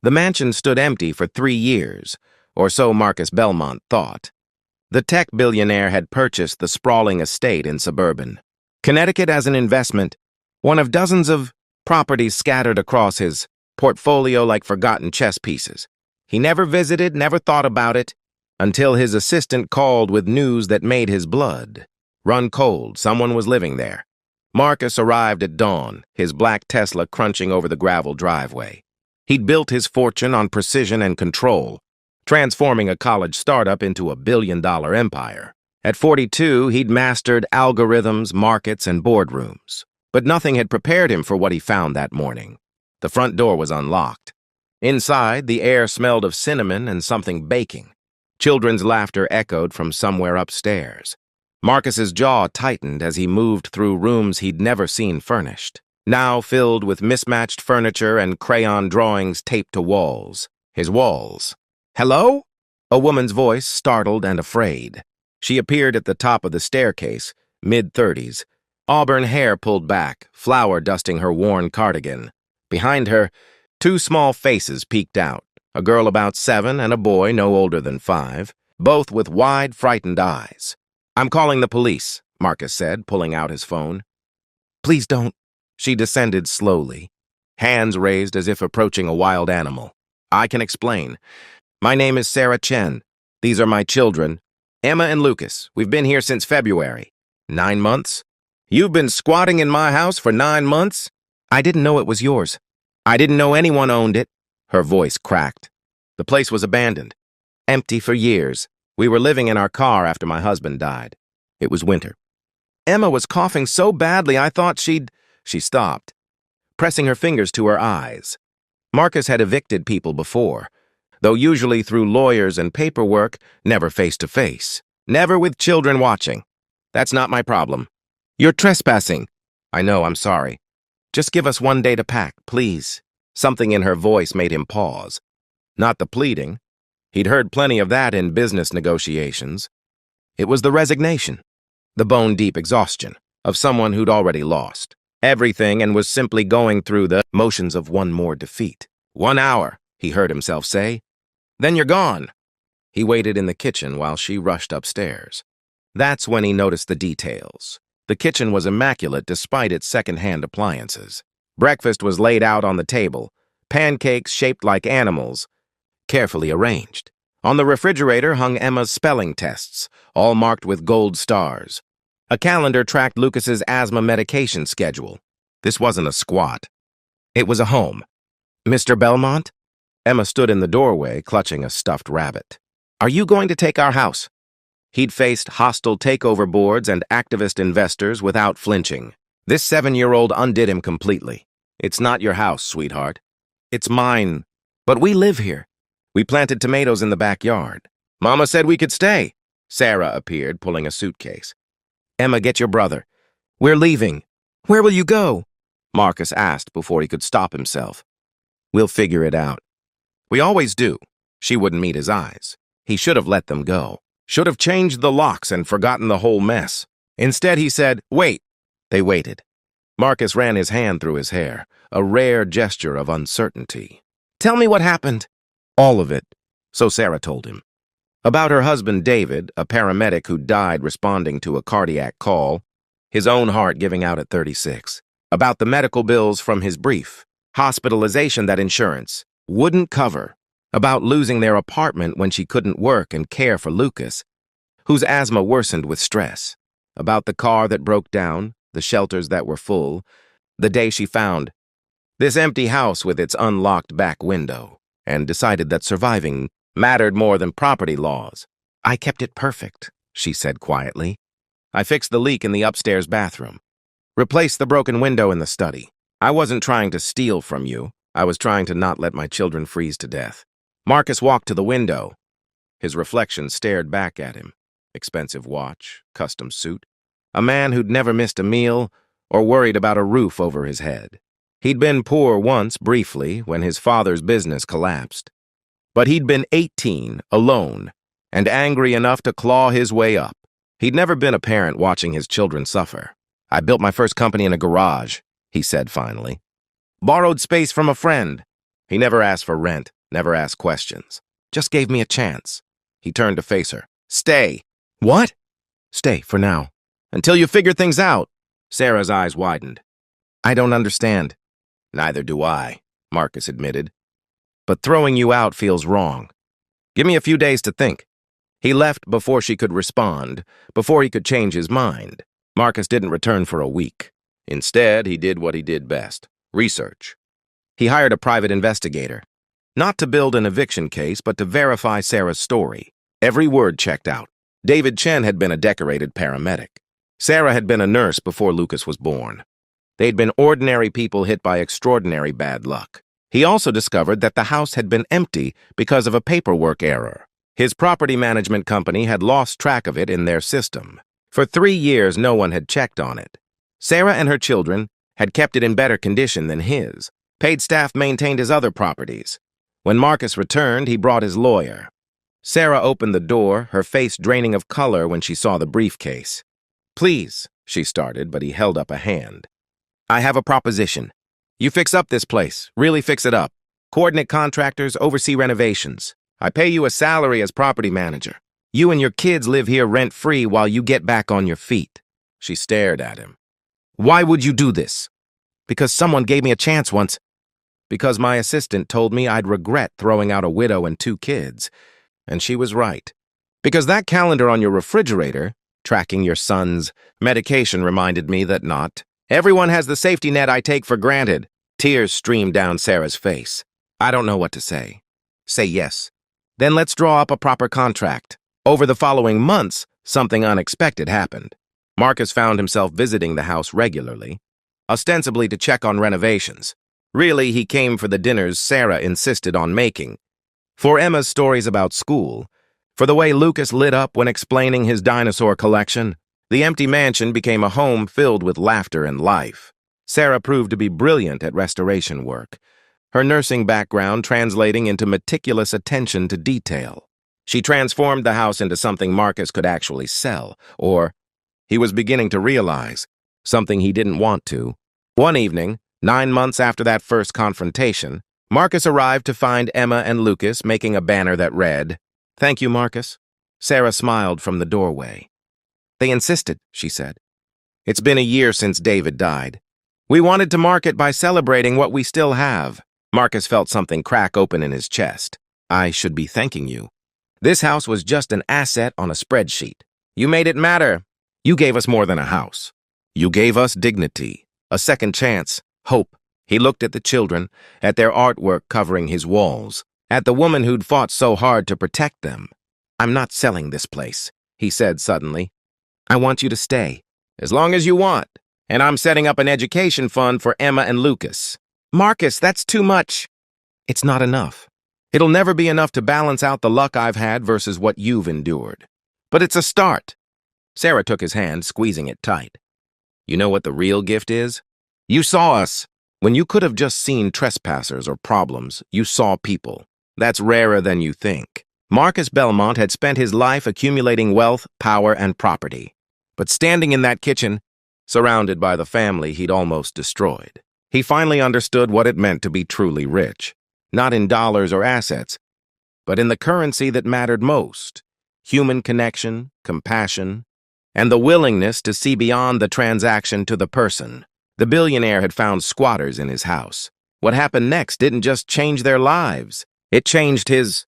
The mansion stood empty for 3 years, or so Marcus Belmont thought. The tech billionaire had purchased the sprawling estate in suburban Connecticut as an investment, one of dozens of properties scattered across his portfolio like forgotten chess pieces. He never visited, never thought about it, until his assistant called with news that made his blood run cold. Someone was living there. Marcus arrived at dawn, his black Tesla crunching over the gravel driveway. He'd built his fortune on precision and control, transforming a college startup into a billion-dollar empire. At 42, he'd mastered algorithms, markets, and boardrooms. But nothing had prepared him for what he found that morning. The front door was unlocked. Inside, the air smelled of cinnamon and something baking. Children's laughter echoed from somewhere upstairs. Marcus's jaw tightened as he moved through rooms he'd never seen furnished, now filled with mismatched furniture and crayon drawings taped to walls. His walls. "Hello?" A woman's voice, startled and afraid. She appeared at the top of the staircase, mid-30s, auburn hair pulled back, flour dusting her worn cardigan. Behind her, 2 small faces peeked out, a girl about 7 and a boy no older than 5, both with wide, frightened eyes. "I'm calling the police," Marcus said, pulling out his phone. "Please don't." She descended slowly, hands raised as if approaching a wild animal. "I can explain. My name is Sarah Chen. These are my children, Emma and Lucas. We've been here since February. 9 months? You've been squatting in my house for 9 months? I didn't know it was yours. I didn't know anyone owned it." Her voice cracked. "The place was abandoned, empty for years. We were living in our car after my husband died. It was winter. Emma was coughing so badly I thought she'd—" She stopped, pressing her fingers to her eyes. Marcus had evicted people before, though usually through lawyers and paperwork, never face-to-face. Never with children watching. "That's not my problem." "You're trespassing." "I know, I'm sorry. Just give us 1 day to pack, please." Something in her voice made him pause. Not the pleading. He'd heard plenty of that in business negotiations. It was the resignation, the bone-deep exhaustion of someone who'd already lost everything and was simply going through the motions of one more defeat. 1 hour, he heard himself say. "Then you're gone." He waited in the kitchen while she rushed upstairs. That's when he noticed the details. The kitchen was immaculate despite its second-hand appliances. Breakfast was laid out on the table, pancakes shaped like animals, carefully arranged. On the refrigerator hung Emma's spelling tests, all marked with gold stars. A calendar tracked Lucas's asthma medication schedule. This wasn't a squat. It was a home. "Mr. Belmont?" Emma stood in the doorway, clutching a stuffed rabbit. "Are you going to take our house?" He'd faced hostile takeover boards and activist investors without flinching. This 7-year-old undid him completely. "It's not your house, sweetheart. It's mine. But we live here. We planted tomatoes in the backyard. Mama said we could stay." Sarah appeared, pulling a suitcase. "Emma, get your brother. We're leaving." "Where will you go?" Marcus asked before he could stop himself. "We'll figure it out." "We always do." She wouldn't meet his eyes. He should have let them go. Should have changed the locks and forgotten the whole mess. Instead, he said, "Wait." They waited. Marcus ran his hand through his hair, a rare gesture of uncertainty. "Tell me what happened." "All of it," so Sarah told him. About her husband, David, a paramedic who died responding to a cardiac call, his own heart giving out at 36. About the medical bills from his brief hospitalization that insurance wouldn't cover. About losing their apartment when she couldn't work and care for Lucas, whose asthma worsened with stress. About the car that broke down, the shelters that were full, the day she found this empty house with its unlocked back window, and decided that surviving mattered more than property laws. "I kept it perfect," she said quietly. "I fixed the leak in the upstairs bathroom. Replaced the broken window in the study. I wasn't trying to steal from you. I was trying to not let my children freeze to death." Marcus walked to the window. His reflection stared back at him. Expensive watch, custom suit. A man who'd never missed a meal or worried about a roof over his head. He'd been poor once, briefly, when his father's business collapsed. But he'd been 18, alone, and angry enough to claw his way up. He'd never been a parent watching his children suffer. "I built my first company in a garage," he said finally. "Borrowed space from a friend. He never asked for rent, never asked questions. Just gave me a chance. He turned to face her. Stay. What? Stay, for now. Until you figure things out. Sarah's eyes widened. I don't understand. Neither do I, Marcus admitted. But throwing you out feels wrong. Give me a few days to think. He left before she could respond, before he could change his mind. Marcus didn't return for a week. Instead, he did what he did best, research. He hired a private investigator, not to build an eviction case, but to verify Sarah's story. Every word checked out. David Chen had been a decorated paramedic. Sarah had been a nurse before Lucas was born. They'd been ordinary people hit by extraordinary bad luck. He also discovered that the house had been empty because of a paperwork error. His property management company had lost track of it in their system. For 3 years, no one had checked on it. Sarah and her children had kept it in better condition than his. Paid staff maintained his other properties. When Marcus returned, he brought his lawyer. Sarah opened the door, her face draining of color when she saw the briefcase. Please, she started, but he held up a hand. I have a proposition. You fix up this place, really fix it up. Coordinate contractors, oversee renovations. I pay you a salary as property manager. You and your kids live here rent-free while you get back on your feet. She stared at him. Why would you do this? Because someone gave me a chance once. Because my assistant told me I'd regret throwing out a widow and 2 kids. And she was right. Because that calendar on your refrigerator, tracking your son's medication, reminded me that not everyone has the safety net I take for granted. Tears streamed down Sarah's face. I don't know what to say. Say yes. Then let's draw up a proper contract. Over the following months, something unexpected happened. Marcus found himself visiting the house regularly, ostensibly to check on renovations. Really, he came for the dinners Sarah insisted on making, for Emma's stories about school, for the way Lucas lit up when explaining his dinosaur collection. The empty mansion became a home filled with laughter and life. Sarah proved to be brilliant at restoration work, her nursing background translating into meticulous attention to detail. She transformed the house into something Marcus could actually sell, or, he was beginning to realize, something he didn't want to. One evening, 9 months after that first confrontation, Marcus arrived to find Emma and Lucas making a banner that read, Thank you, Marcus. Sarah smiled from the doorway. They insisted, she said. It's been a year since David died. We wanted to mark it by celebrating what we still have. Marcus felt something crack open in his chest. I should be thanking you. This house was just an asset on a spreadsheet. You made it matter. You gave us more than a house. You gave us dignity, a second chance, hope. He looked at the children, at their artwork covering his walls, at the woman who'd fought so hard to protect them. I'm not selling this place, he said suddenly. I want you to stay, as long as you want. And I'm setting up an education fund for Emma and Lucas. Marcus, that's too much. It's not enough. It'll never be enough to balance out the luck I've had versus what you've endured. But it's a start. Sarah took his hand, squeezing it tight. You know what the real gift is? You saw us. When you could have just seen trespassers or problems, you saw people. That's rarer than you think. Marcus Belmont had spent his life accumulating wealth, power, and property. But standing in that kitchen, surrounded by the family he'd almost destroyed, he finally understood what it meant to be truly rich. Not in dollars or assets, but in the currency that mattered most, human connection, compassion, and the willingness to see beyond the transaction to the person. The billionaire had found squatters in his house. What happened next didn't just change their lives. It changed his